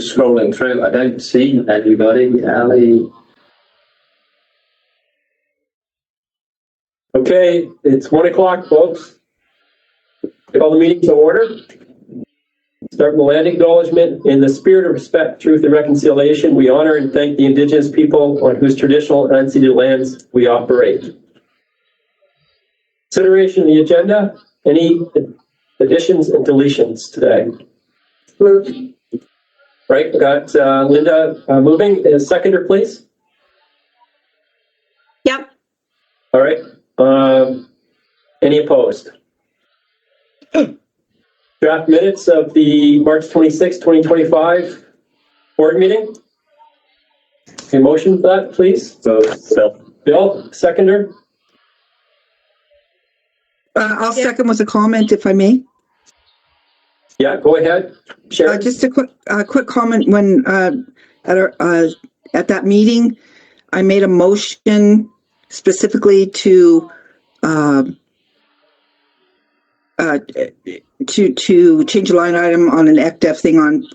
just scrolling through. I don't see anybody. Ali. Okay, it's 1 o'clock, folks. Call the meeting to order. Start with the land acknowledgement. In the spirit of respect, truth, and reconciliation, we honor and thank the Indigenous people on whose traditional and unceded lands we operate. Consideration of the agenda. Any additions and deletions today? Moved. Right, we got Linda moving. Seconder, please. Yep. All right. Any opposed? Draft minutes of the March 26, 2025 board meeting. A motion for that, please. Bill, seconder. I'll second with a comment, if I may. Yeah, go ahead. Sharon. Just a quick comment. When at that meeting, I made a motion specifically to change a line item on an ECDEV thing on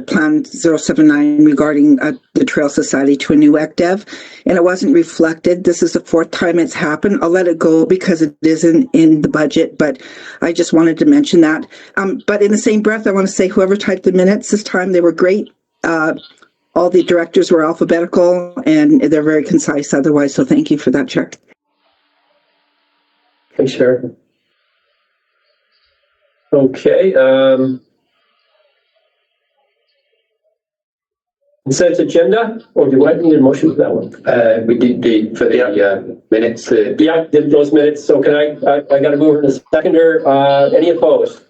Plan 079 regarding the Trail Society to a new ECDEV, and it wasn't reflected. This is the fourth time it's happened. I'll let it go because it isn't in the budget, but I just wanted to mention that. But in the same breath, I want to say whoever typed the minutes this time, they were great. All the directors were alphabetical, and they're very concise otherwise, so thank you for that, Chair. Thanks, Sharon. Okay. Consent agenda, or do I need a motion for that one? We did for the minutes. Yeah, did those minutes. So can I got to move in a seconder. Any opposed?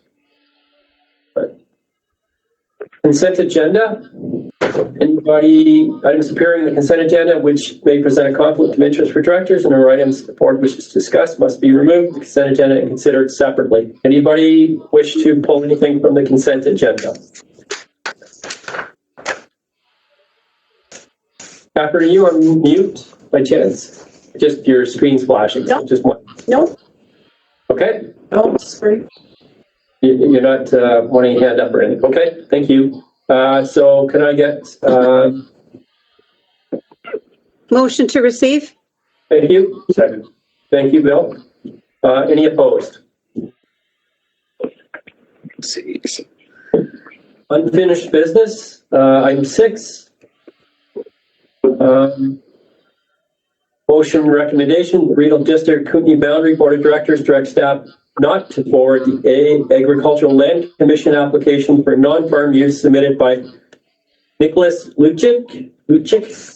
Consent agenda. Anybody, items appearing in the consent agenda which may present a conflict of interest for directors and or items the board wishes to discuss must be removed from the consent agenda and considered separately. Anybody wish to pull anything from the consent agenda? Catherine, are you on mute by chance? Just your screen's flashing. No. So just one. No. Okay. No, sorry. You're not wanting a hand up or anything. Okay, thank you. So can I get Motion to receive? thank you. Second. Thank you, Bill. Any opposed? Unfinished business, item 6. Motion recommendation, Regional District Kootenay Boundary Board of Directors direct staff not to forward the Agricultural Land Commission application for non-farm use submitted by Nicholas Luchik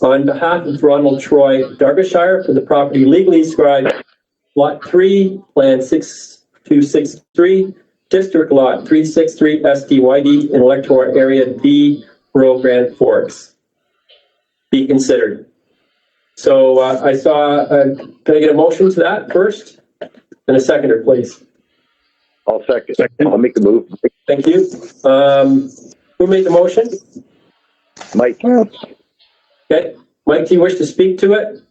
on behalf of Ronald Troy Derbyshire for the property legally described Lot 3, Plan 6263, District Lot 363 SDYD in Electoral Area D, Rural Grand Forks. Be considered. So I saw, can I get a motion to that first? And a seconder, please. I'll second. I'll make the move. Thank you. Who made the motion? Mike. Okay. Mike, do you wish to speak to it?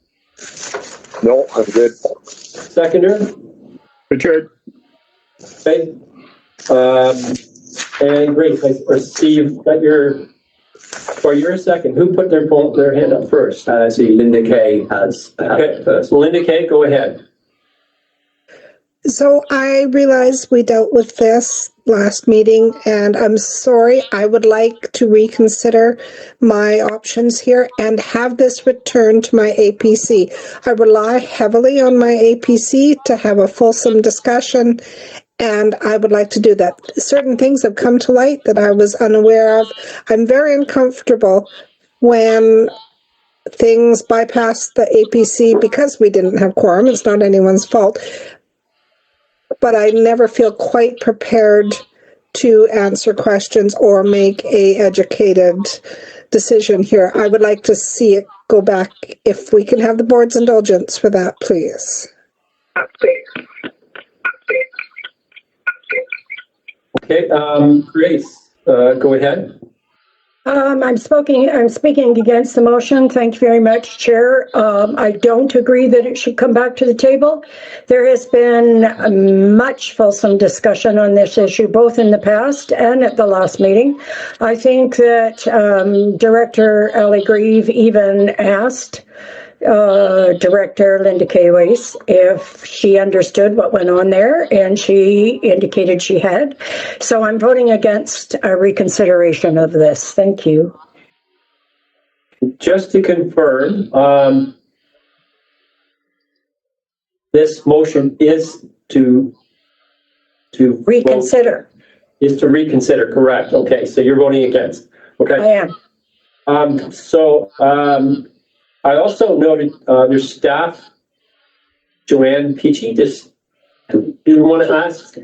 No, I'm good. Seconder? Richard. Okay. And great. I see you've got your, or you're a second. Who put their hand up first? I see Linda Kay has Okay. first. So Linda Kay, go ahead. So I realized we dealt with this last meeting, and I'm sorry. I would like to reconsider my options here and have this returned to my APC. I rely heavily on my APC to have a fulsome discussion, and I would like to do that. Certain things have come to light that I was unaware of. I'm very uncomfortable when things bypass the APC because we didn't have quorum. It's not anyone's fault. But I never feel quite prepared to answer questions or make a educated decision here. I would like to see it go back, if we can have the board's indulgence for that, please. Okay, Grace, go ahead. I'm speaking against the motion. Thank you very much, Chair. I don't agree that it should come back to the table. There has been much fulsome discussion on this issue, both in the past and at the last meeting. I think that Director Ali Grieve even asked Director Linda Kayways if she understood what went on there, and she indicated she had. So I'm voting against a reconsideration of this. Thank you. Just to confirm, this motion is to Reconsider. Is to reconsider, correct? Okay, so you're voting against. Okay. I am. I also noted your staff, Joanne Peachy. Do you want to ask?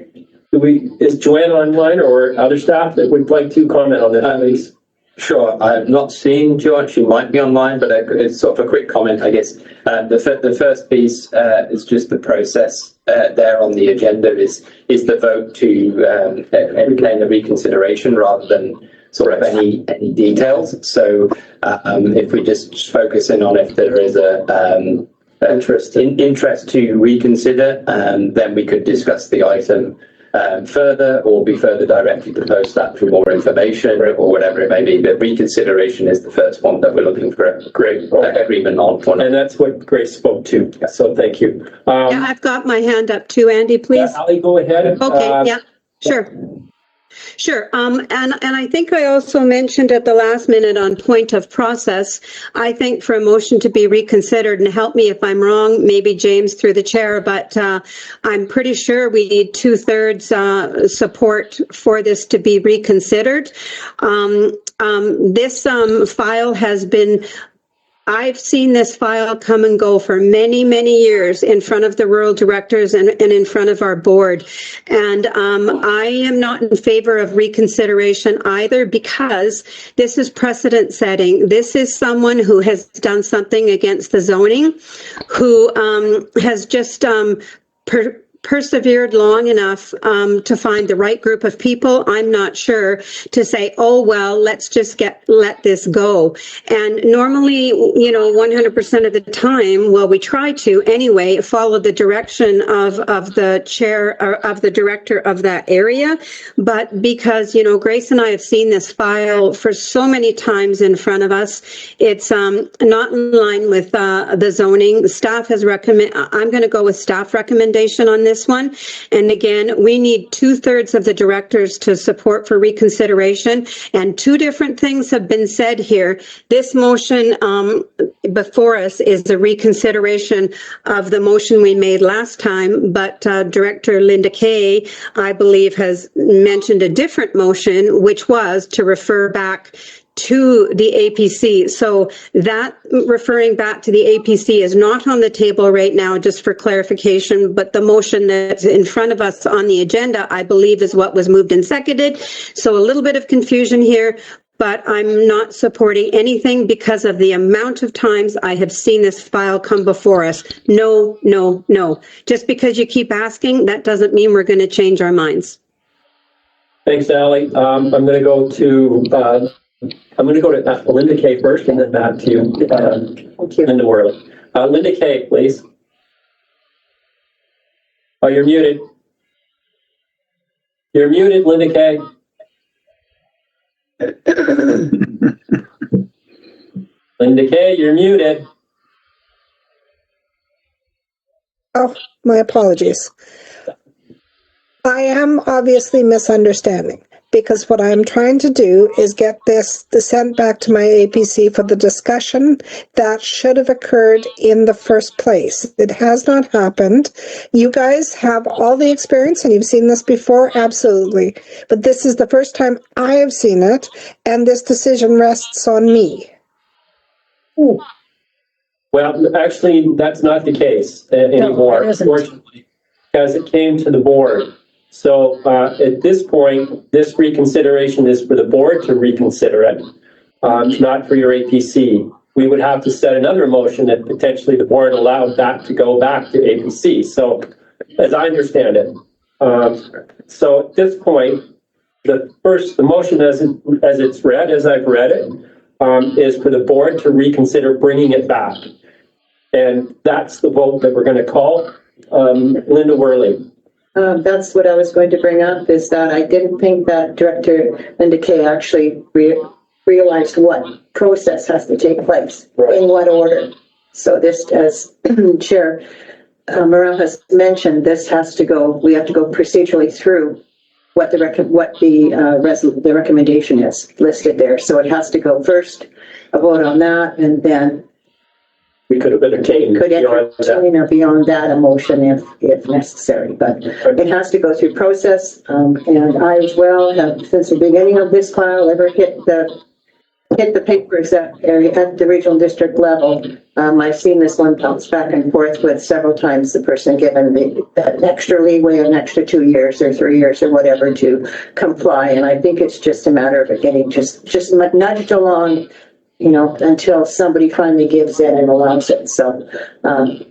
Is Joanne online or other staff that would like to comment on this, please? Sure, I've not seen George. She might be online, but it's sort of a quick comment, I guess. The first piece is just the process there on the agenda is the vote to entertain the reconsideration rather than sort of any details. So if we just focus in on if there is a interest to reconsider, then we could discuss the item further or be further directed to post that for more information or whatever it may be. But reconsideration is the first one that we're looking for a great agreement on. And that's what Grace spoke to. So thank you. Yeah, I've got my hand up too, Andy, please. Ali, go ahead. Okay, yeah, sure. Sure. And I think I also mentioned at the last minute on point of process, I think for a motion to be reconsidered, and help me if I'm wrong, maybe James through the chair, but I'm pretty sure we need 2/3 support for this to be reconsidered. This file has been I've seen this file come and go for many, many years in front of the rural directors and in front of our board. And I am not in favor of reconsideration either, because this is precedent setting. This is someone who has done something against the zoning, who has just persevered long enough to find the right group of people, I'm not sure, to say, oh, well, let's just let this go. And normally, 100% of the time, well, we try to anyway, follow the direction of the chair or of the director of that area. But because, Grace and I have seen this file for so many times in front of us, it's not in line with the zoning. Staff has I'm going to go with staff recommendation on this one. And again, we need 2/3 of the directors to support for reconsideration. And two different things have been said here. This motion before us is the reconsideration of the motion we made last time, but Director Linda Kay, I believe, has mentioned a different motion, which was to refer back to the APC. So that referring back to the APC is not on the table right now, just for clarification, but the motion that's in front of us on the agenda, I believe, is what was moved and seconded. So a little bit of confusion here, but I'm not supporting anything because of the amount of times I have seen this file come before us. No, no, no. Just because you keep asking, that doesn't mean we're going to change our minds. Thanks, Ali. I'm going to go to Linda Kay first, and then back to you, Linda Worley. Linda Kay, please. Oh, you're muted. You're muted, Linda Kay. Linda Kay, you're muted. Oh, my apologies. I am obviously misunderstanding, because what I'm trying to do is get this sent back to my APC for the discussion that should have occurred in the first place. It has not happened. You guys have all the experience and you've seen this before, absolutely. But this is the first time I have seen it, and this decision rests on me. Ooh. Well, actually, that's not the case anymore, unfortunately, because it came to the board. So at this point, this reconsideration is for the board to reconsider it, not for your APC. We would have to set another motion that potentially the board allowed that to go back to APC. So as I understand it, so at this point, the motion as it's read, as I've read it, is for the board to reconsider bringing it back. And that's the vote that we're going to call. Linda Worley. That's what I was going to bring up, is that I didn't think that Director Linda Kay actually realized what process has to take place, Right. in what order. So this, as Chair Morel has mentioned, this has to go, we have to go procedurally through what the recommendation is listed there. So it has to go first, a vote on that, and then We could have entertained. could entertain or beyond that a motion if necessary, but it has to go through process. And I as well have, since the beginning of this file, ever hit the papers at the regional district level. I've seen this one bounce back and forth with several times the person given that extra leeway, an extra 2 years or 3 years or whatever to comply. And I think it's just a matter of it getting just nudged along, you know, until somebody finally gives in and allows it. So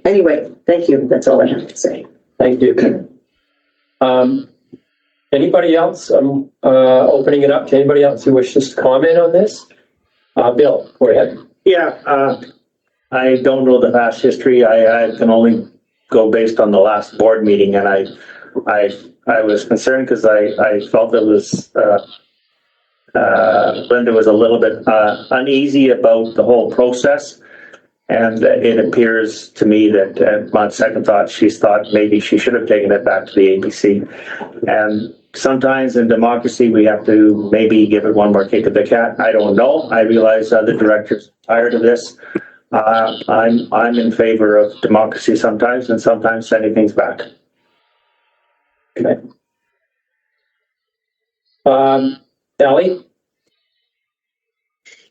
anyway, thank you. That's all I have to say. Thank you. Anybody else? I'm opening it up to anybody else who wishes to comment on this. Bill, go ahead. Yeah, I don't know the past history. I can only go based on the last board meeting, and I was concerned because I felt it was Linda was a little bit uneasy about the whole process, and it appears to me that on second thought, she's thought maybe she should have taken it back to the ABC. And sometimes in democracy, we have to maybe give it one more kick at the cat. I don't know. I realize other directors are tired of this. I'm in favor of democracy sometimes, and sometimes sending things back. Okay. Ellie?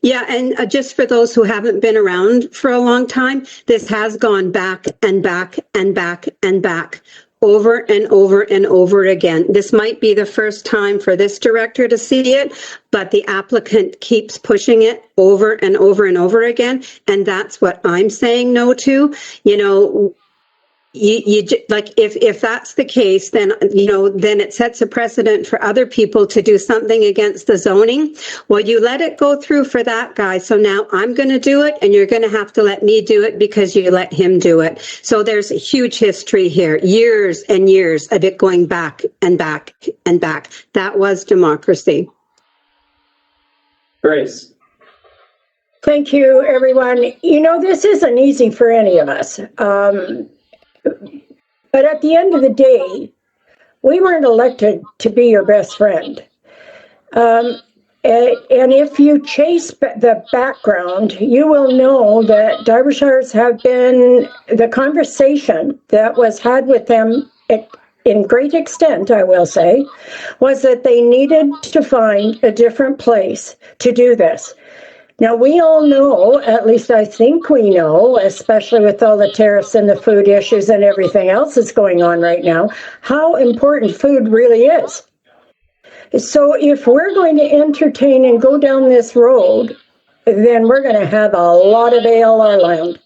Yeah, and just for those who haven't been around for a long time, this has gone back and back and back and back over and over and over again. This might be the first time for this director to see it, but the applicant keeps pushing it over and over and over again. And that's what I'm saying no to. You know, like if that's the case, then, you know, then it sets a precedent for other people to do something against the zoning. Well, you let it go through for that guy. So now I'm going to do it, and you're going to have to let me do it because you let him do it. So there's a huge history here, years and years of it going back and back and back. That was democracy. Grace? Thank you, everyone. You know, this isn't easy for any of us. But at the end of the day, we weren't elected to be your best friend. And if you chase the background, you will know that Derbyshires have been, the conversation that was had with them in great extent, I will say, was that they needed to find a different place to do this. Now, we all know, at least I think we know, especially with all the tariffs and the food issues and everything else that's going on right now, how important food really is. So if we're going to entertain and go down this road, then we're going to have a lot of ALR land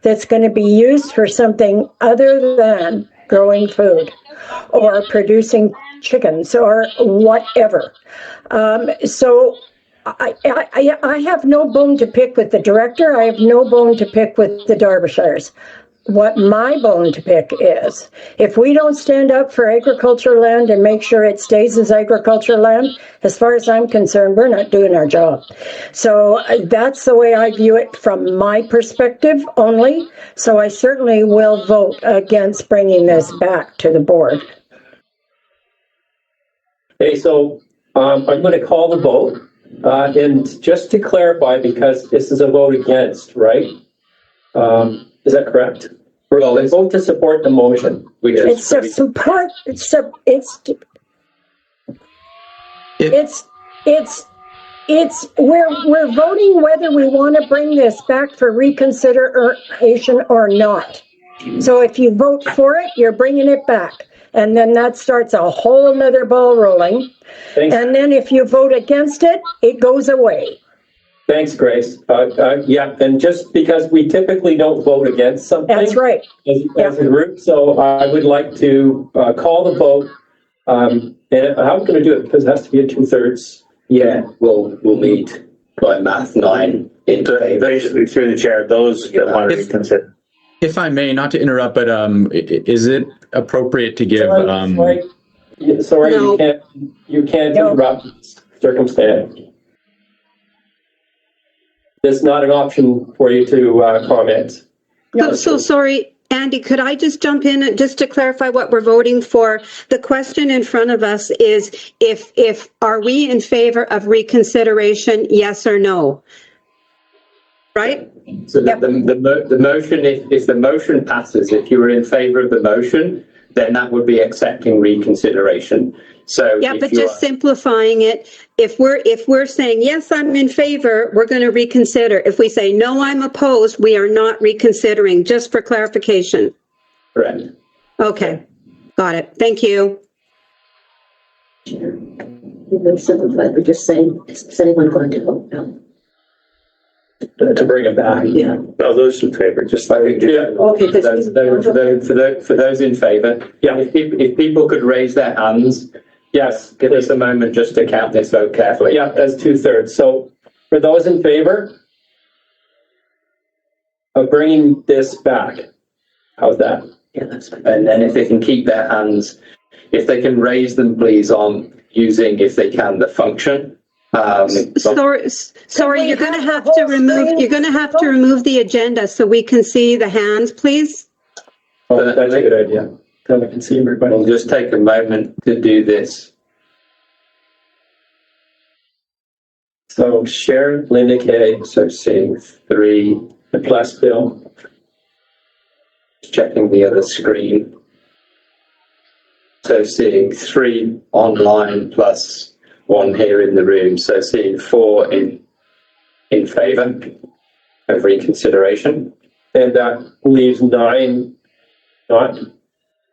that's going to be used for something other than growing food or producing chickens or whatever. So I have no bone to pick with the director. I have no bone to pick with the Derbyshires. What my bone to pick is, if we don't stand up for agriculture land and make sure it stays as agriculture land, as far as I'm concerned, we're not doing our job. So that's the way I view it from my perspective only. So I certainly will vote against bringing this back to the board. Okay, so I'm going to call the vote. And just to clarify, because this is a vote against, right? Is that correct? Well, they vote to support the motion. It's a support. We're voting whether we want to bring this back for reconsideration or not. So if you vote for it, you're bringing it back. And then that starts a whole nother ball rolling. Thanks. And then if you vote against it, it goes away. Thanks, Grace. Yeah, and just because we typically don't vote against something. That's right. As a group, so I would like to call the vote And how are we going to do it? Because it has to be a 2/3. Yeah, we'll need by math 9 in favor. Basically, through the chair, those that want to reconsider. If I may, not to interrupt, but is it appropriate to give? Sorry, No. you can't No. interrupt circumstance. There's not an option for you to comment. So sorry, Andy, could I just jump in just to clarify what we're voting for? The question in front of us is if are we in favor of reconsideration, yes or no? Right? So the motion, if the motion passes, if you were in favor of the motion, then that would be accepting reconsideration. So Yeah, if but you just are- simplifying it, if we're saying, yes, I'm in favor, we're going to reconsider. If we say, no, I'm opposed, we are not reconsidering, just for clarification. Correct. Okay, got it. Thank you. Even simplified, we're just saying, is anyone going to vote no? To bring it back. Yeah. No, those in favor, just I think Okay, for those in favor, Yeah. if people could raise their hands, Yes. give us a moment just to count this vote carefully. Yeah, that's 2/3. So for those in favor of bringing this back, how's that? Yeah, that's fine. And then if they can keep their hands, if they can raise them, please, on using, if they can, the function. Sorry, you're going to have have the to whole remove, screen? you're going to have to remove the agenda so we can see the hands, please. Oh, that's a good idea. Then we can see everybody. We'll just take a moment to do this. So Sharon, Linda Kay, So seeing 3, and plus Bill. checking the other screen. So seeing 3 online plus 1 here in the room. So seeing 4 in favor of reconsideration. And that leaves 9 not.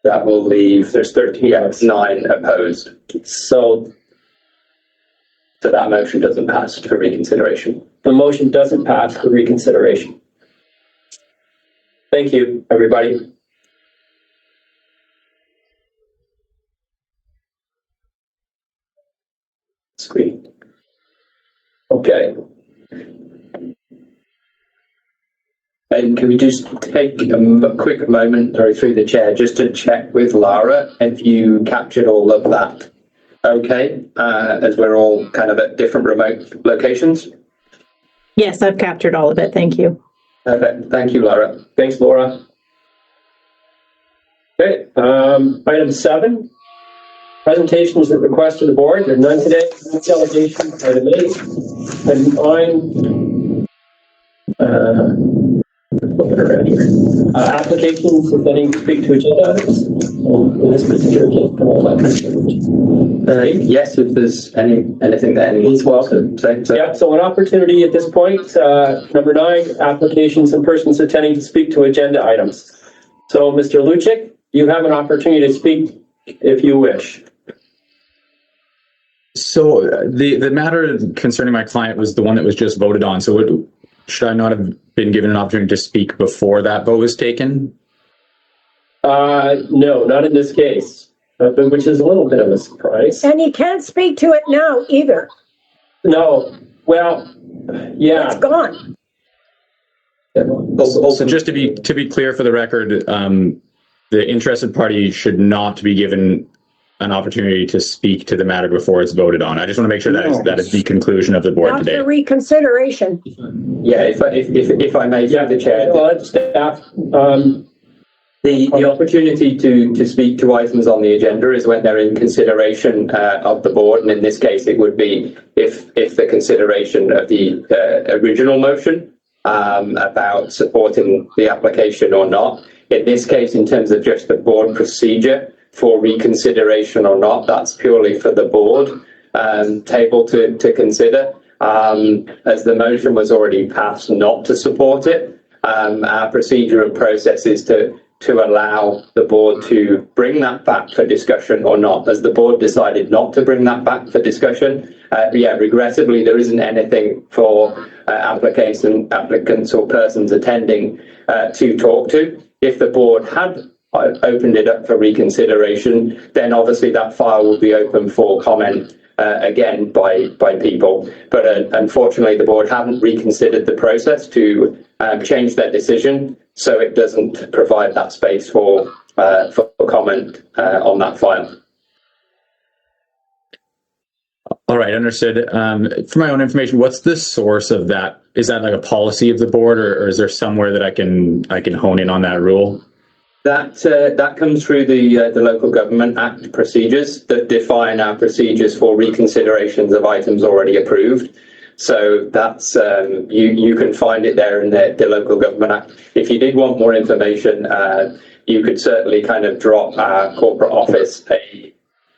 That will leave, There's 13 yes. 9 opposed. So So that motion doesn't pass for reconsideration. the motion doesn't pass for reconsideration. Thank you, everybody. Screen. Okay. And can we just take a quick moment, sorry, through the chair, just to check with Lara if you captured all of that? Okay, as we're all kind of at different remote locations. Yes, I've captured all of it. Thank you. Perfect. Thank you, Lara. Thanks, Laura. Okay, item 7, presentations at request of the board. There are none today. Delegation, item 8. Item 9. Looking around here. Applications, if any, speak to agenda items. In this particular case, Yes, if there's anything that anyone's welcome to say. So, yeah, so an opportunity at this point, number 9, applications and persons attending to speak to agenda items. So, Mr. Lucic, you have an opportunity to speak if you wish. So the matter concerning my client was the one that was just voted on. So should I not have been given an opportunity to speak before that vote was taken? No, not in this case, but which is a little bit of a surprise. And you can't speak to it now either. No, well, yeah. It's gone. So just to be clear for the record, the interested party should not be given an opportunity to speak to the matter before it's voted on. I just want to make sure that is the conclusion of the board Not today. for reconsideration. yeah, if I may, Yeah, the chair. well, staff, The opportunity to speak to items on the agenda is when they're in consideration of the board, and in this case, it would be if the consideration of the original motion about supporting the application or not. In this case, in terms of just the board procedure for reconsideration or not, that's purely for the board table to consider. As the motion was already passed not to support it, our procedure and process is to allow the board to bring that back for discussion or not. As the board decided not to bring that back for discussion, regrettably, there isn't anything for applicants or persons attending to talk to. If the board had opened it up for reconsideration, then obviously that file will be open for comment again by people. But unfortunately, the board haven't reconsidered the process to change their decision, so it doesn't provide that space for comment on that file. All right, understood. For my own information, what's the source of that? Is that like a policy of the board, or is there somewhere that I can hone in on that rule? That comes through the Local Government Act procedures that define our procedures for reconsiderations of items already approved. So that's you can find it there in the Local Government Act. If you did want more information, you could certainly kind of drop our corporate office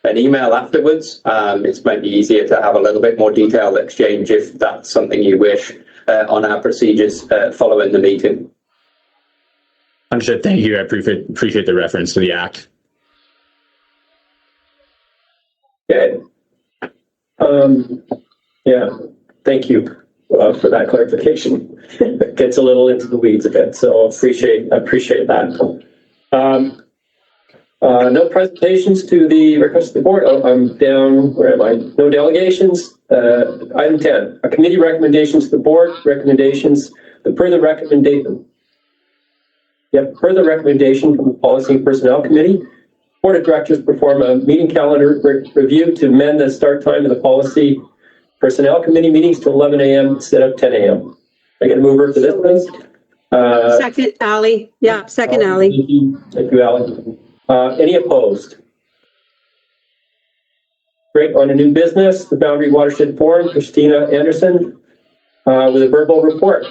an email afterwards. It's maybe easier to have a little bit more detailed exchange if that's something you wish on our procedures following the meeting. Understood. Thank you. I appreciate the reference to the Act. Okay. Yeah, thank you for that clarification. It gets a little into the weeds a bit, so appreciate that. No presentations to the request of the board. Oh, I'm down. Where am I? No delegations. Item 10, a committee recommendations to the board. Recommendations. Per the recommendation from the Policy and Personnel Committee, Board of Directors perform a meeting calendar review to amend the start time of the Policy Personnel Committee meetings to 11 a.m. instead of 10 a.m. I get a mover for this, please. Second, Ally. Yeah, second, Ally. Thank you, Ally. Any opposed? Great. On a new business, the Boundary Watershed Forum, Christina Anderson with a verbal report.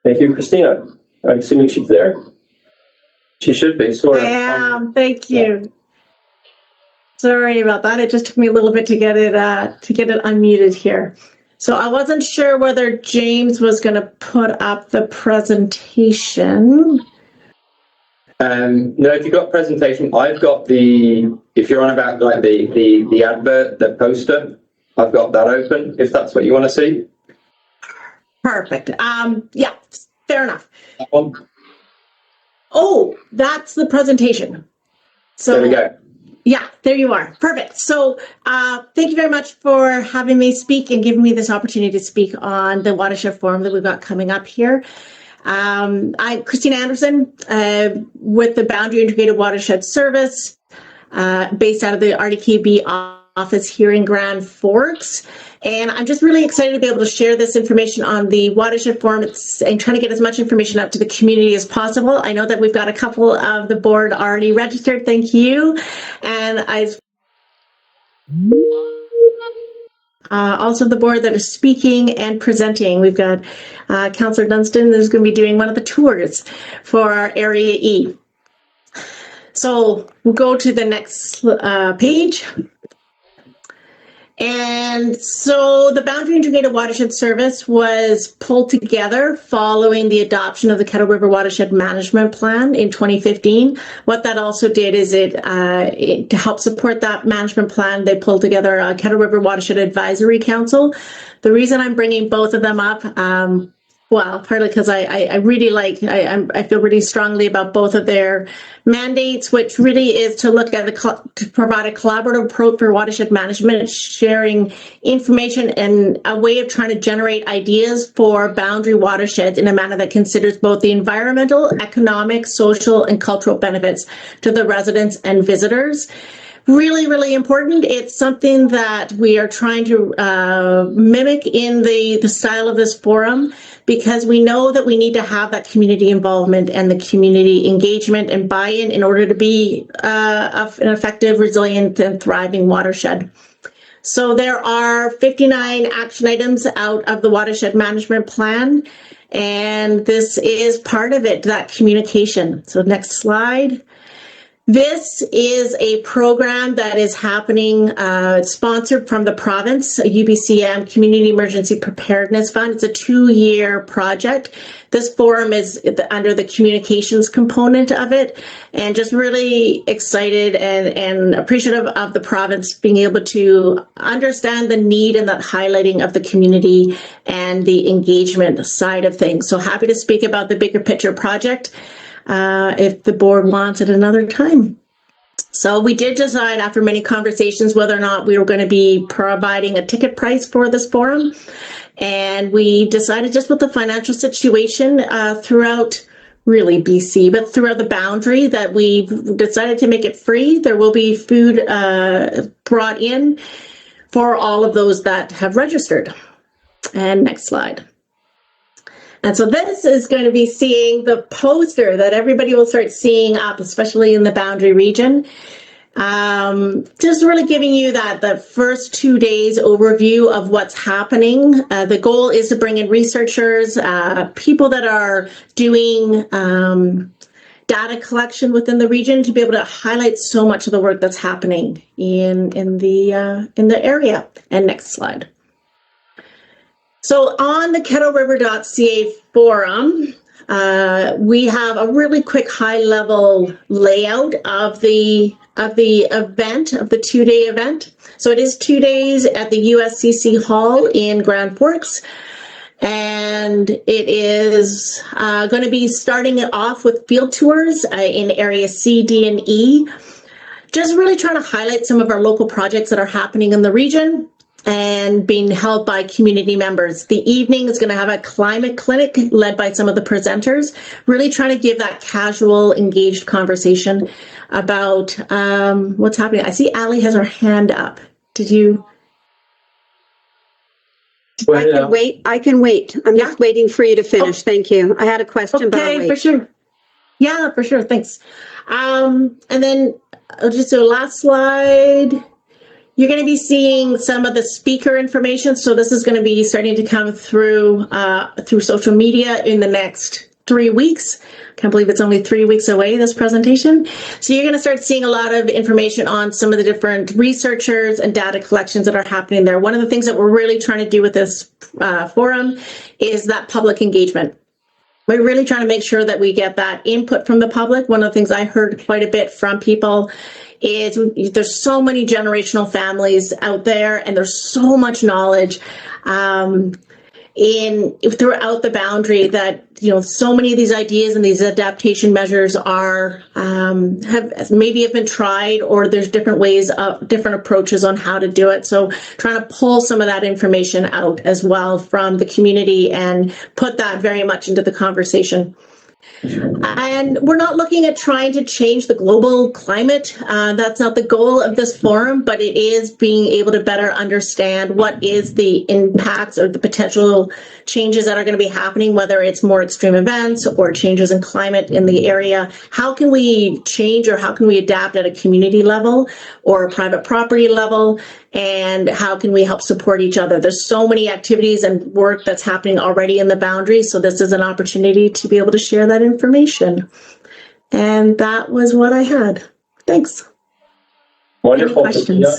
Thank you, Christina. I'm assuming she's there. She should be, sort of. I am. Thank you. Sorry about that. It just took me a little bit to get it unmuted here. So I wasn't sure whether James was going to put up the presentation. No, if you've got presentation, I've got if you're on about like the advert, the poster, I've got that open, if that's what you want to see. Perfect. Yeah, fair enough. That one. Oh, that's the presentation. So there we go. Yeah, there you are. Perfect. So thank you very much for having me speak and giving me this opportunity to speak on the Watershed Forum that we've got coming up here. I'm Christina Anderson with the Boundary Integrated Watershed Service, based out of the RDKB office here in Grand Forks. And I'm just really excited to be able to share this information on the Watershed Forum and trying to get as much information out to the community as possible. I know that we've got a couple of the board already registered. Thank you. And also the board that is speaking and presenting. We've got Councillor Dunstan who's going to be doing one of the tours for our Area E. So we'll go to the next page. And so the Boundary Integrated Watershed Service was pulled together following the adoption of the Kettle River Watershed Management Plan in 2015. What that also did is it to help support that management plan, they pulled together a Kettle River Watershed Advisory Council. The reason I'm bringing both of them up, well, partly because I really I feel really strongly about both of their mandates, which really is to look at to provide a collaborative approach for watershed management, sharing information and a way of trying to generate ideas for boundary watersheds in a manner that considers both the environmental, economic, social, and cultural benefits to the residents and visitors. Really, really important. It's something that we are trying to mimic in the style of this forum, because we know that we need to have that community involvement and the community engagement and buy-in in order to be an effective, resilient, and thriving watershed. So there are 59 action items out of the Watershed Management Plan, and this is part of it, that communication. So next slide. This is a program that is happening, sponsored from the province, UBCM Community Emergency Preparedness Fund. It's a 2-year project. This forum is under the communications component of it, and just really excited and appreciative of the province being able to understand the need and that highlighting of the community and the engagement side of things. So happy to speak about the bigger picture project. if the board wants at another time. So we did decide after many conversations whether or not we were going to be providing a ticket price for this forum. And we decided just with the financial situation throughout really BC, but throughout the boundary, that we decided to make it free. There will be food brought in for all of those that have registered. And next slide. And so this is going to be seeing the poster that everybody will start seeing up, especially in the boundary region. Just really giving you the first 2 days overview of what's happening. The goal is to bring in researchers, people that are doing data collection within the region, to be able to highlight so much of the work that's happening in the area. And next slide. So on the kettlerriver.ca forum, we have a really quick high-level layout of the event, of the 2-day event. So it is 2 days at the USCC Hall in Grand Forks. And it is going to be starting it off with field tours in area C, D, and E. Just really trying to highlight some of our local projects that are happening in the region and being held by community members. The evening is going to have a climate clinic led by some of the presenters, really trying to give that casual, engaged conversation about what's happening. I see Ali has her hand up. Did you? I can wait. I'm just waiting for you to finish. Thank you. I had a question, but I'll Okay, wait. for sure. Yeah, for sure. Thanks. And then I'll just do a last slide. You're going to be seeing some of the speaker information. So this is going to be starting to come through social media in the next 3 weeks. Can't believe it's only 3 weeks away, this presentation. So you're going to start seeing a lot of information on some of the different researchers and data collections that are happening there. One of the things that we're really trying to do with this forum is that public engagement. We're really trying to make sure that we get that input from the public. One of the things I heard quite a bit from people is there's so many generational families out there, and there's so much knowledge throughout the boundary that, you know, so many of these ideas and these adaptation measures are have been tried, or there's different ways of different approaches on how to do it. So trying to pull some of that information out as well from the community and put that very much into the conversation. And we're not looking at trying to change the global climate. That's not the goal of this forum, but it is being able to better understand what is the impacts or the potential changes that are going to be happening, whether it's more extreme events or changes in climate in the area. How can we change, or how can we adapt at a community level or a private property level? And how can we help support each other? There's so many activities and work that's happening already in the boundary. So this is an opportunity to be able to share that information. And that was what I had. Thanks. Wonderful. Any questions? Yeah.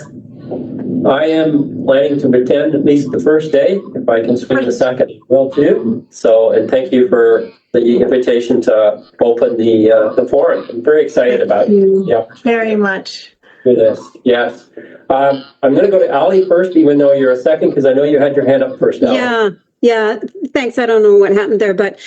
I am planning to attend at least the first day. If I can swing the second, I will too. So, and thank you for the invitation to open the forum. I'm very excited about it. Yeah. Very much. This. Yes. I'm going to go to Ali first, even though you're a second, because I know you had your hand up first. Ali. Yeah, thanks. I don't know what happened there, but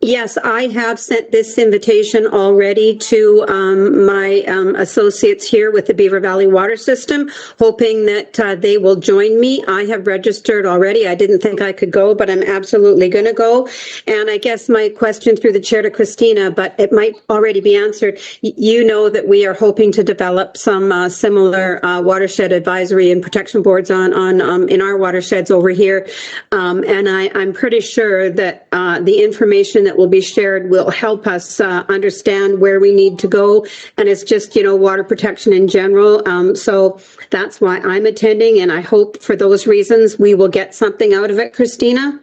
yes, I have sent this invitation already to my associates here with the Beaver Valley Water System, hoping that they will join me. I have registered already. I didn't think I could go, but I'm absolutely going to go. And I guess my question through the chair to Christina, but it might already be answered. You know that we are hoping to develop some similar watershed advisory and protection boards on in our watersheds over here. And I'm pretty sure that the information that will be shared will help us understand where we need to go. And it's just, you know, water protection in general. So that's why I'm attending. And I hope for those reasons we will get something out of it, Christina.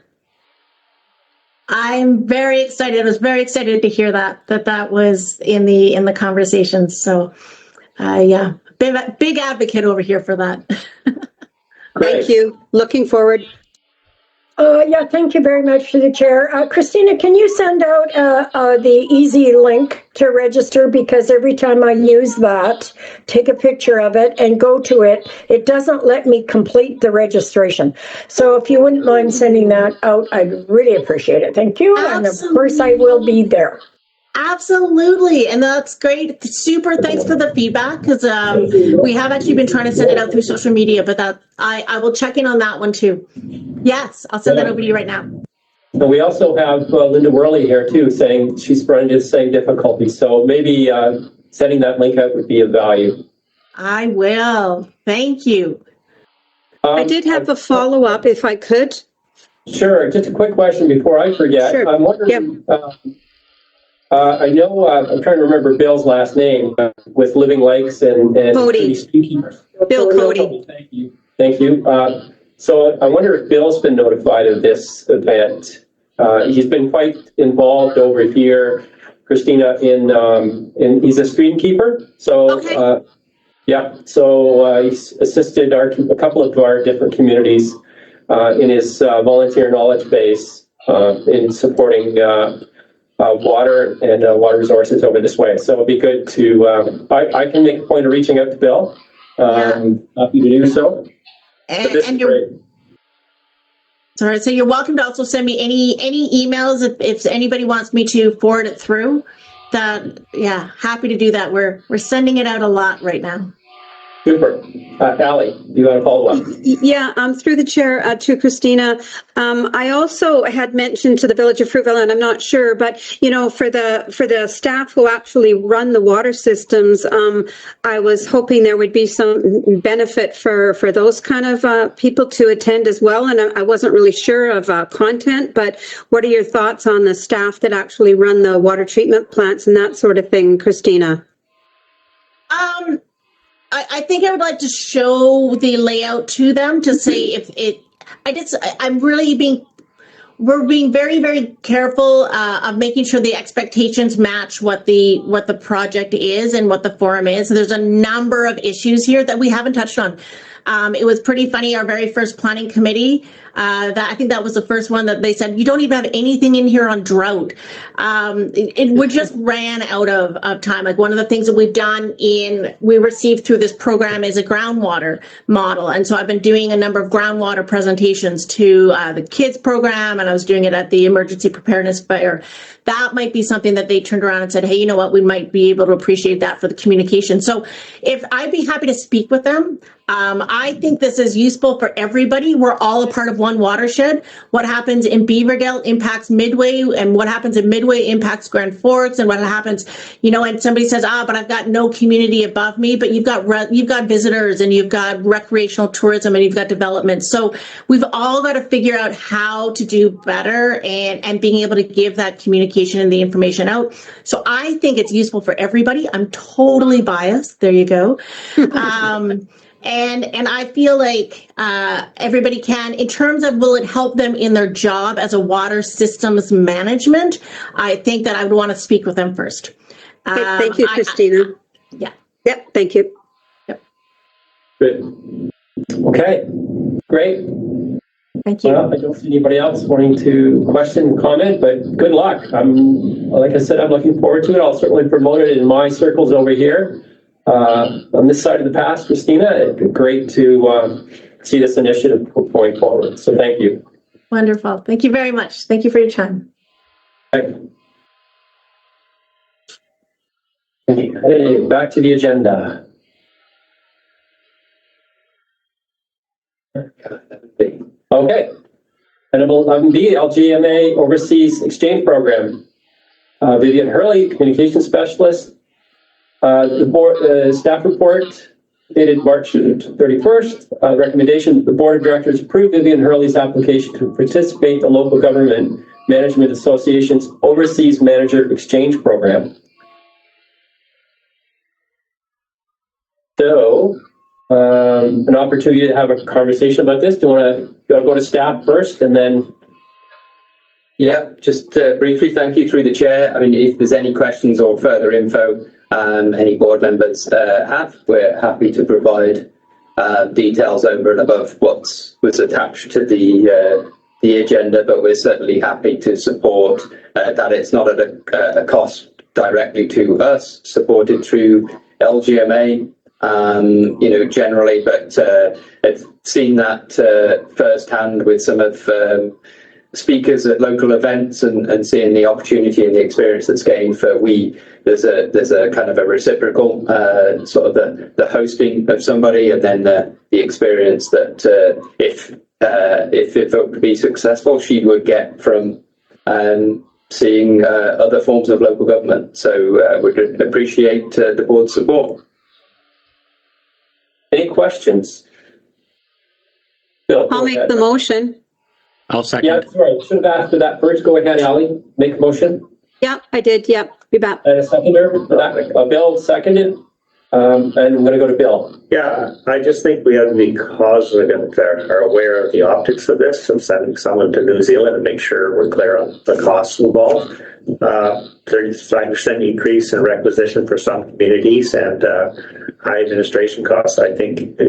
I'm very excited. I was very excited to hear that was in the conversations. So yeah, big advocate over here for that. Thank you. Looking forward. Yeah, thank you very much to the chair. Christina, can you send out the easy link to register? Because every time I use that, take a picture of it and go to it, it doesn't let me complete the registration. So if you wouldn't mind sending that out, I'd really appreciate it. Thank you. Absolutely. And of course, I will be there. Absolutely, and that's great. Super thanks for the feedback, because we have actually been trying to send it out through social media, but that I will check in on that one too. Yes, I'll send that over to you right now. And we also have Linda Worley here too, saying she's run into the same difficulty. So maybe sending that link out would be of value. I will. Thank you. I did have a follow-up if I could. Sure. Just a quick question before I forget. Sure. I'm wondering, I know, I'm trying to remember Bill's last name with Living Lakes and Cody. Bill Cody. Thank you. Thank you. So I wonder if Bill's been notified of this event. He's been quite involved over here, Christina, in he's a stream keeper. So, Okay. yeah, so he's assisted a couple of our different communities in his volunteer knowledge base in supporting water and water resources over this way. So it'd be good to, I can make a point of reaching out to Bill. Happy to do so. And you're, sorry, so you're welcome to also send me any emails if anybody wants me to forward it through. That, yeah, happy to do that. We're sending it out a lot right now. Super. Allie, do you want to follow up? Yeah, through the chair to Christina. I also had mentioned to the Village of Fruitvale, and I'm not sure, but you know, for the staff who actually run the water systems, I was hoping there would be some benefit for those kind of people to attend as well. And I wasn't really sure of content, but what are your thoughts on the staff that actually run the water treatment plants and that sort of thing, Christina? I think I would like to show the layout to them to say if it, we're being very, very careful of making sure the expectations match what the project is and what the forum is. So there's a number of issues here that we haven't touched on. It was pretty funny, our very first planning committee, that I think that was the first one that they said, you don't even have anything in here on drought. We just ran out of time. Like one of the things that we've done we received through this program is a groundwater model. And so I've been doing a number of groundwater presentations to the kids program, and I was doing it at the emergency preparedness fair. That might be something that they turned around and said, hey, you know what, we might be able to appreciate that for the communication. So if I'd be happy to speak with them. I think this is useful for everybody. We're all a part of one watershed. What happens in Beaverdale impacts Midway, and what happens in Midway impacts Grand Forks, and what happens, you know, and somebody says, but I've got no community above me, but you've got visitors, and you've got recreational tourism, and you've got development. So we've all got to figure out how to do better and being able to give that communication and the information out. So I think it's useful for everybody. I'm totally biased. There you go. And I feel like everybody can, in terms of will it help them in their job as a water systems management, I think that I would want to speak with them first. Thank you, Christina. Yeah. Yep, thank you. Yep. Good. Okay, great. Thank you. Well, I don't see anybody else wanting to question, comment, but good luck. Like I said, I'm looking forward to it. I'll certainly promote it in my circles over here. On this side of the pass, Christina, it'd be great to see this initiative going forward. So thank you. Wonderful. Thank you very much. Thank you for your time. Okay, back to the agenda. Okay. Item B, LGMA Overseas Exchange Program. Vivian Hurley, Communication Specialist. The board staff report dated March 31st. Recommendation: the Board of Directors approve Vivian Hurley's application to participate in the Local Government Management Association's Overseas Manager Exchange Program. So, an opportunity to have a conversation about this. Do you want to go to staff first and then? Yeah, just briefly, thank you through the chair. I mean, if there's any questions or further info any board members have, we're happy to provide details over and above what was attached to the agenda, but we're certainly happy to support that it's not at a cost directly to us, supported through LGMA, you know, generally, but I've seen that firsthand with some of speakers at local events and seeing the opportunity and the experience that's gained for there's a kind of a reciprocal sort of the hosting of somebody, and then the experience that if it would be successful, she would get from seeing other forms of local government. So would appreciate the board's support. Any questions? Bill, I'll go make ahead. the motion. I'll second. Yeah, sorry, should have asked for that first. Go ahead, Ally, make a motion. Yep, I did. Yep, you bet. And a seconder for that. Bill seconded. And I'm going to go to Bill. Yeah, I just think we have to be cognizant, are aware of the optics of this, and sending someone to New Zealand and make sure we're clear on the costs involved. 35% increase in requisition for some communities and high administration costs. I think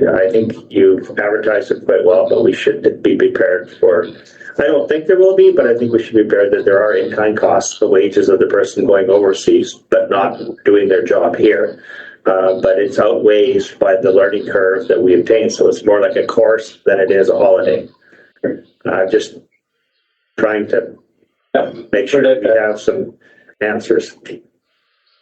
you've advertised it quite well, but we should be prepared for. I don't think there will be, but I think we should be prepared that there are in-kind costs, the wages of the person going overseas, but not doing their job here. But it's outweighs by the learning curve that we obtain. So it's more like a course than it is a holiday. Just trying to make sure that we have some answers.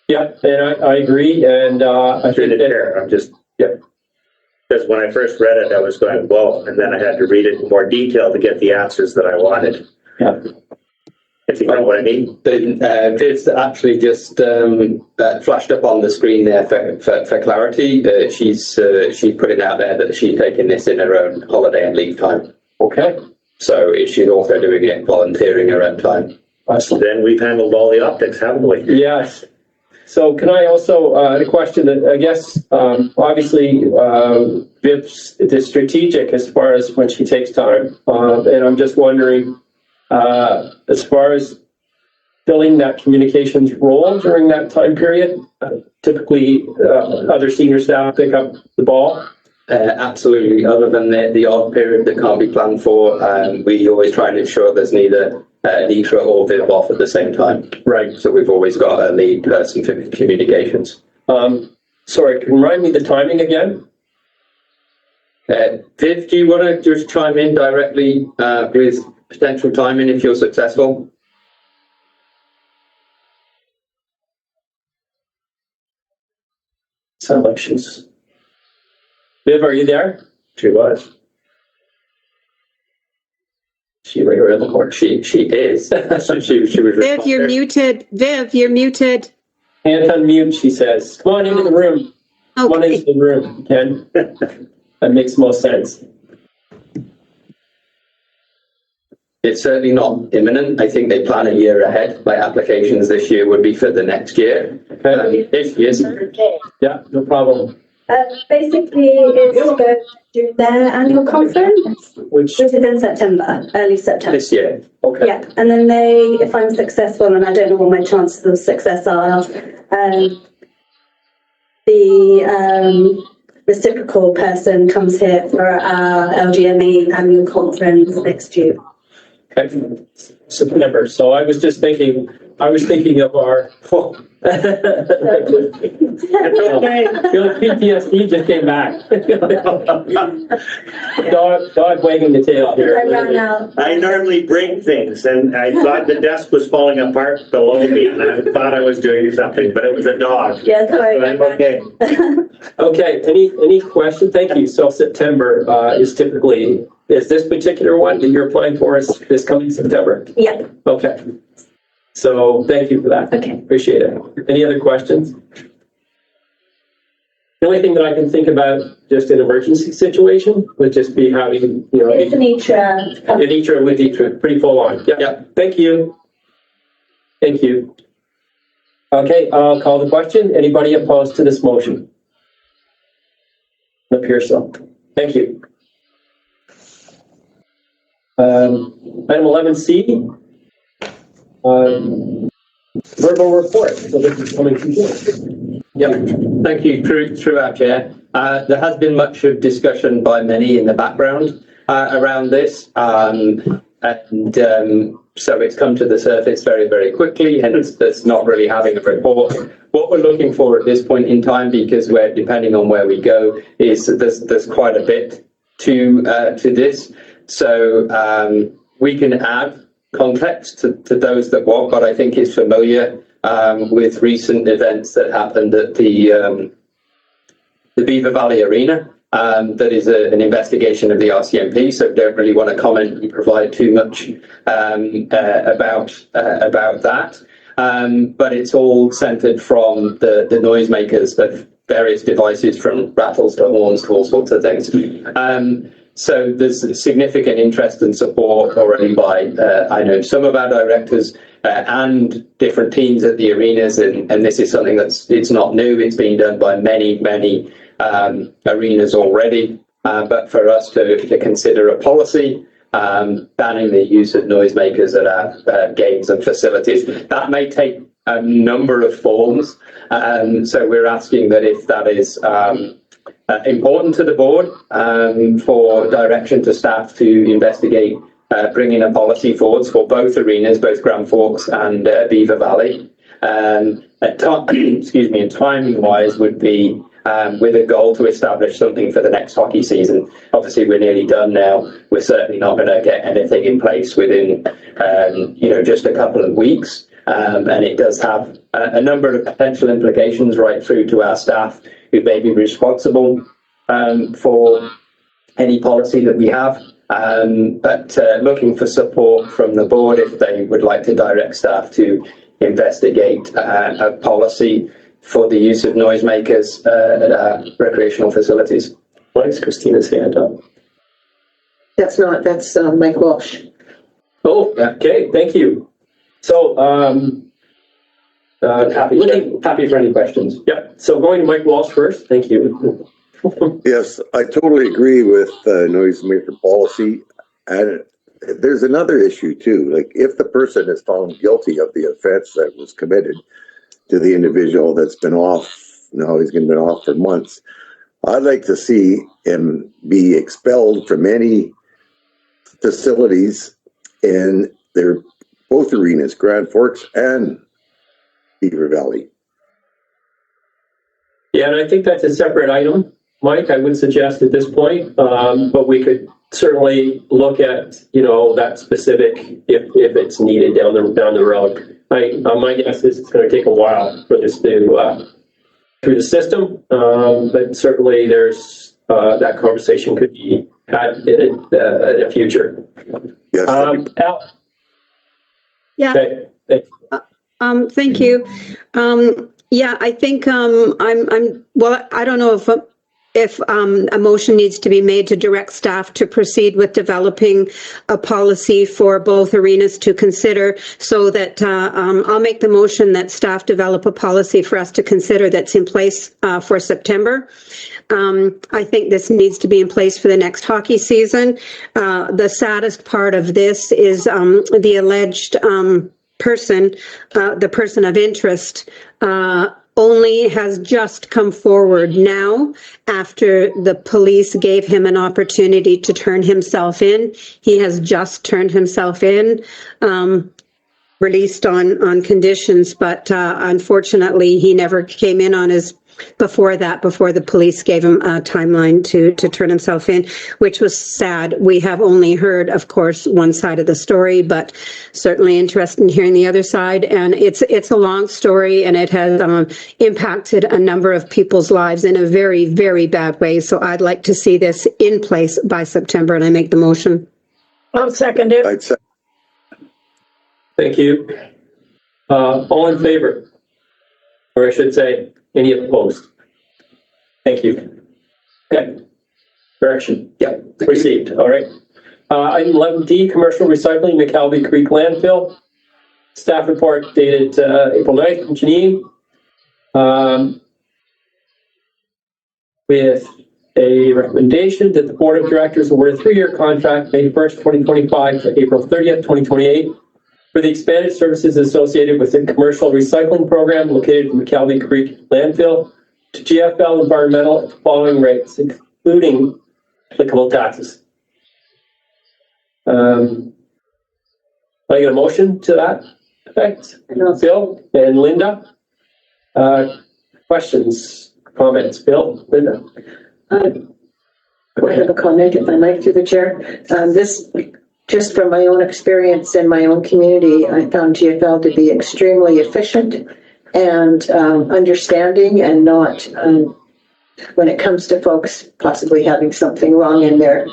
Yeah, and I agree. And I think that I'm just, because when I first read it, I was going, whoa, and then I had to read it in more detail to get the answers that I wanted. Yeah. If you know what I mean. It's actually just flashed up on the screen there for clarity. She's put it out there that she's taking this in her own holiday and leave time. Okay. So she's also doing it volunteering her own time. Then we've handled all the optics, haven't we? Yes. So can I also, a question that I guess, obviously, Viv's is strategic as far as when she takes time. And I'm just wondering, as far as filling that communications role during that time period, typically other senior staff pick up the ball. Absolutely. Other than the odd period that can't be planned for, we always try and ensure there's neither Nitra or Viv off at the same time. Right. So we've always got a lead person for communications. Sorry, can you remind me the timing again? Viv, do you want to just chime in directly with potential timing if you're successful? Sound like she's. Viv, are you there? She was. She right around the corner. She is. she was. Viv, you're muted. Viv, you're muted. Can't unmute, she says. Come on into the room. Come on Okay. into the room, Ken. That makes most sense. It's certainly not imminent. I think they plan a year ahead. My applications this year would be for the next year. Okay. If yes. Yeah, no problem. Basically, it's going to do their annual conference, Which, which is in September, early September. This year. okay. Yeah, and then they, if I'm successful, and I don't know what my chances of success are, the reciprocal person comes here for our LGME annual conference next year. Okay. September. So I was just thinking, of our. PTSD just came back. dog wagging the tail I here. ran out. I normally bring things, and I thought the desk was falling apart below me, and I thought I was doing something, but it was a dog. Yeah, sorry. So I'm okay. Okay, any question? Thank you. So September is typically, is this particular one that you're applying for is this coming September? Yeah, Okay. So thank you for that. okay. Appreciate it. Any other questions? The only thing that I can think about just an emergency situation would just be how you know, It's an each, in each with each pretty full on. Yeah. Yeah. Thank you. Thank you. Okay, I'll call the question. Anybody opposed to this motion? It appears so. Thank you. Item 11C. Verbal report. So this is coming from you. Yep. Thank you. Through our chair. There has been much of discussion by many in the background around this. So it's come to the surface very, very quickly, and it's not really having a report. What we're looking for at this point in time, because we're depending on where we go, is there's quite a bit to this. So we can add context to those that won't, but I think is familiar with recent events that happened at the Beaver Valley Arena. That is an investigation of the RCMP, so don't really want to comment and provide too much about that. But it's all centered from the noisemakers of various devices, from rattles to horns to all sorts of things. So there's significant interest and support already by, I know, some of our directors and different teams at the arenas, and this is something it's not new. It's been done by many arenas already. But for us to consider a policy banning the use of noisemakers at our games and facilities, that may take a number of forms. So we're asking that if that is important to the board, for direction to staff to investigate bringing a policy forwards for both arenas, both Grand Forks and Beaver Valley. Excuse me, and timing wise would be with a goal to establish something for the next hockey season. Obviously, we're nearly done now. We're certainly not going to get anything in place within, just a couple of weeks. And it does have a number of potential implications right through to our staff who may be responsible for any policy that we have. But looking for support from the board if they would like to direct staff to investigate a policy for the use of noisemakers at our recreational facilities. Why is Christina's hand up? That's Mike Walsh. Oh, okay, thank you. So, happy for any questions. Yeah, so going to Mike Walsh first, thank you. Yes, I totally agree with noisemaker policy. And there's another issue too. Like, if the person is found guilty of the offense that was committed to the individual that's been off, now he's going to be off for months, I'd like to see him be expelled from any facilities in both arenas, Grand Forks and Beaver Valley. Yeah, and I think that's a separate item, Mike, I would suggest at this point, but we could certainly look at, that specific if it's needed down the road. My guess is it's going to take a while for this to through the system, but certainly there's that conversation could be had in the future. Yes. Al? Yeah. Okay. Thank you. Yeah, I think well, I don't know if a motion needs to be made to direct staff to proceed with developing a policy for both arenas to consider, so that I'll make the motion that staff develop a policy for us to consider that's in place for September. I think this needs to be in place for the next hockey season. The saddest part of this is the alleged person, the person of interest, only has just come forward now after the police gave him an opportunity to turn himself in. He has just turned himself in, released on conditions, but unfortunately he never came in on his before the police gave him a timeline to turn himself in, which was sad. We have only heard, of course, one side of the story, but certainly interested in hearing the other side. And it's a long story, and it has impacted a number of people's lives in a very, very bad way. So I'd like to see this in place by September, and I make the motion. I'll second it. I'd say. Thank you. All in favor? Or I should say, any opposed? Thank you. Okay. Correction. Yeah. Received. All right. Item 11D, commercial recycling, McAlvey Creek landfill. Staff report dated April 9th from Janine. With a recommendation that the board of directors award a 3-year contract, May 1st, 2025 to April 30th, 2028. For the expanded services associated with the commercial recycling program located in McAlvey Creek landfill to GFL Environmental at the following rates, including applicable taxes. I get a motion to that effect. Bill and Linda. Questions, comments? Bill, Linda. I have a comment, if I might, through the chair. This just from my own experience in my own community, I found GFL to be extremely efficient and understanding, and not when it comes to folks possibly having something wrong in their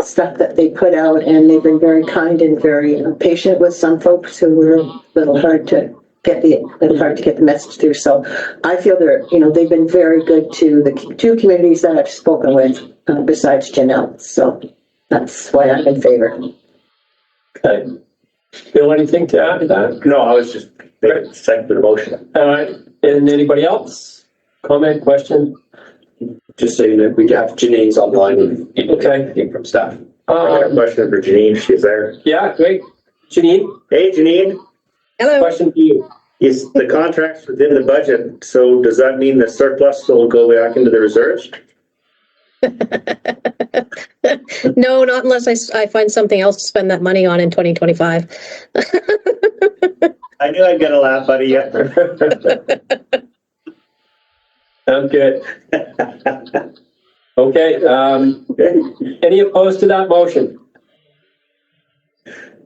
stuff that they put out. And they've been very kind and very patient with some folks who were a little hard to get the message through. So I feel they've been very good to the two communities that I've spoken with, besides Janelle. So that's why I'm in favor. Okay. Bill, anything to add to that? No, I was just second the motion. All right. And anybody else? Comment, question? Just so you know, we have Janine's online. Okay. From staff. I got a question for Janine. She's there. Yeah, great. Janine? Hey, Janine. Hello. Question for you. Is the contracts within the budget? So does that mean the surplus will go back into the reserves? No, not unless I find something else to spend that money on in 2025. I knew I'd get a laugh out of you. Sounds good. Okay. Any opposed to that motion?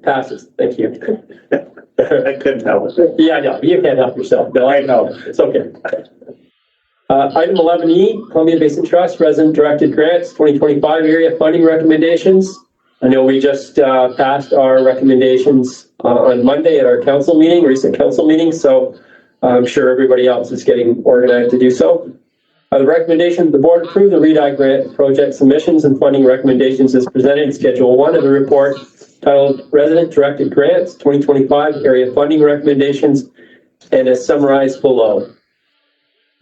Passes. Thank you. I couldn't help it. Yeah, no, you can't help yourself, Bill. I know. It's okay. Item 11E, Columbia Basin Trust Resident Directed Grants 2025 area funding recommendations. I know we just passed our recommendations on Monday at our recent council meeting, so I'm sure everybody else is getting organized to do so. The recommendation, the board approve the RDKB grant project submissions and funding recommendations as presented in Schedule 1 of the report titled Resident Directed Grants 2025 area funding recommendations, and as summarized below.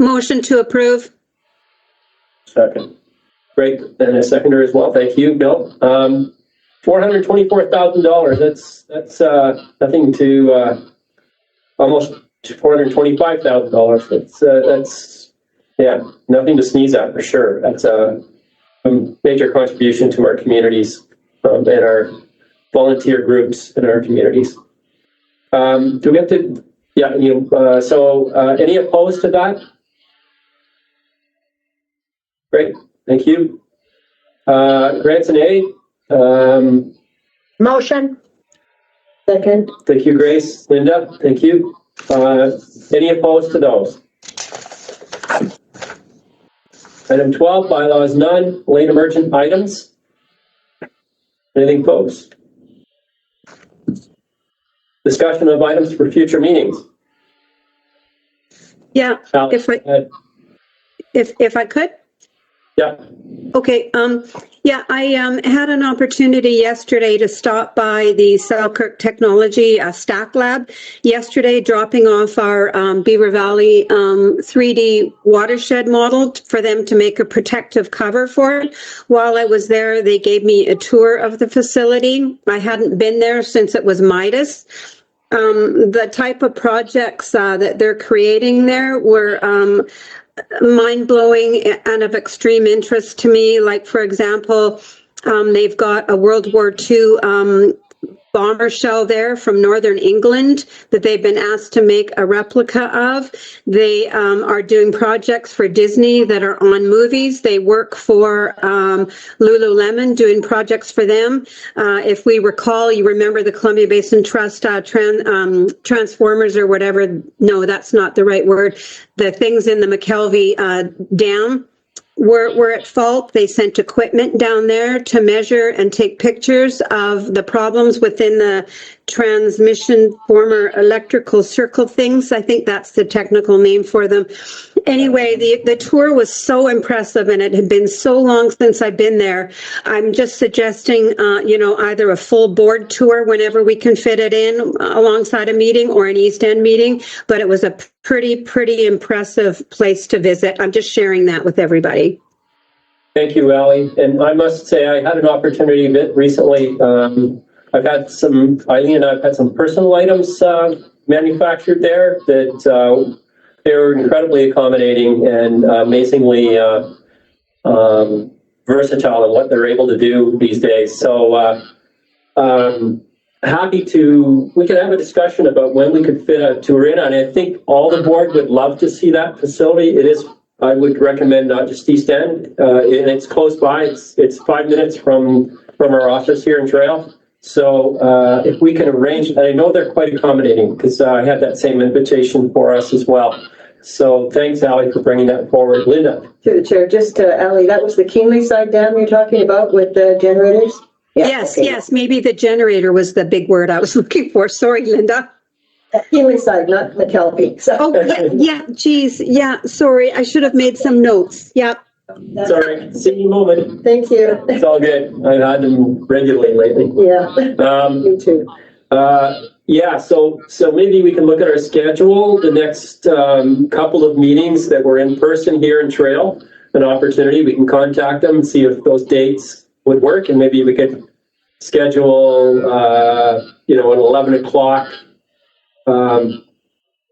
Motion to approve. Second. Great, and a seconder as well. Thank you, Bill. $424,000. That's nothing to almost $425,000. That's nothing to sneeze at for sure. That's a major contribution to our communities and our volunteer groups in our communities. Do we have to? Yeah. Any opposed to that? Great, thank you. Grants and aid. Motion. Second. Thank you, Grace. Linda, thank you. Any opposed to those? Item 12, bylaws none. Late emergent items. Anything, folks? Discussion of items for future meetings. Yeah, Alex, if I could. Yeah. Okay, I had an opportunity yesterday to stop by the Selkirk Technology Stack Lab yesterday, dropping off our Beaver Valley 3D watershed model for them to make a protective cover for it. While I was there, they gave me a tour of the facility. I hadn't been there since it was Midas. The type of projects that they're creating there were mind-blowing and of extreme interest to me. Like, for example, they've got a World War II bomber shell there from Northern England that they've been asked to make a replica of. They are doing projects for Disney that are on movies. They work for Lululemon, doing projects for them. If we recall, you remember the Columbia Basin Trust transformers or whatever. No, that's not the right word. The things in the McKelvey Dam were at fault. They sent equipment down there to measure and take pictures of the problems within the transmission former electrical circle things. I think that's the technical name for them. Anyway, the tour was so impressive, and it had been so long since I've been there. I'm just suggesting, either a full board tour whenever we can fit it in alongside a meeting, or an East End meeting, but it was a pretty impressive place to visit. I'm just sharing that with everybody. Thank you, Ally. And I must say, I had an opportunity recently. Eileen and I've had some personal items manufactured there that they were incredibly accommodating and amazingly versatile in what they're able to do these days. So we could have a discussion about when we could fit a tour in. And I think all the board would love to see that facility. I would recommend not just East End, and it's close by. It's 5 minutes from our office here in Trail. So if we can arrange, and I know they're quite accommodating because I had that same invitation for us as well. So thanks, Ally, for bringing that forward. Linda? Through the chair, just Ally, that was the Keenly side dam you're talking about with the generators? Yeah, Yes, okay. yes, maybe the generator was the big word I was looking for. Sorry, Linda. Keenly side, not McKelvey. So. Oh, yeah, geez, yeah, sorry, I should have made some notes. Yep. Sorry, singing moment. Thank you. It's all good. I've had them regularly lately. Yeah, me too. Yeah, so maybe we can look at our schedule, the next couple of meetings that were in person here in Trail, an opportunity. We can contact them and see if those dates would work, and maybe we could schedule, an 11 o'clock.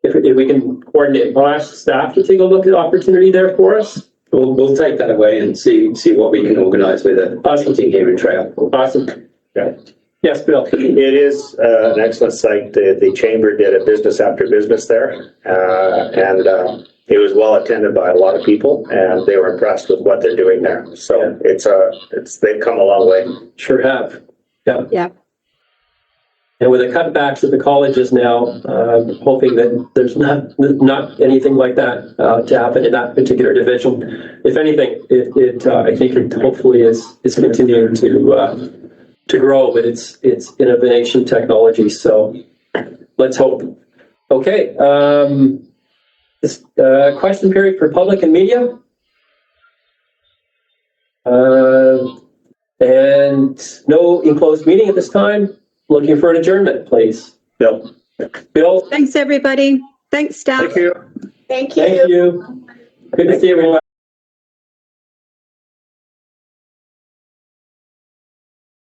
If we can coordinate, I'll ask staff to take a look at the opportunity there for us. We'll take that away and see what we can organise with a meeting here in Trail. Awesome. Yeah. Yes, Bill. It is an excellent site. The chamber did a business after business there, and it was well attended by a lot of people, and they were impressed with what they're doing there. So they've come a long way. Sure have. Yeah. Yeah. And with the cutbacks at the colleges now, hoping that there's not anything like that to happen in that particular division. If anything, I think it hopefully is continuing to grow with its innovation technology. So let's hope. Okay. This question period for public and media. And no enclosed meeting at this time. Looking for an adjournment, please. Bill. Thanks, everybody. Thanks, staff. Thank you. Thank you. Thank you. Good to see everyone.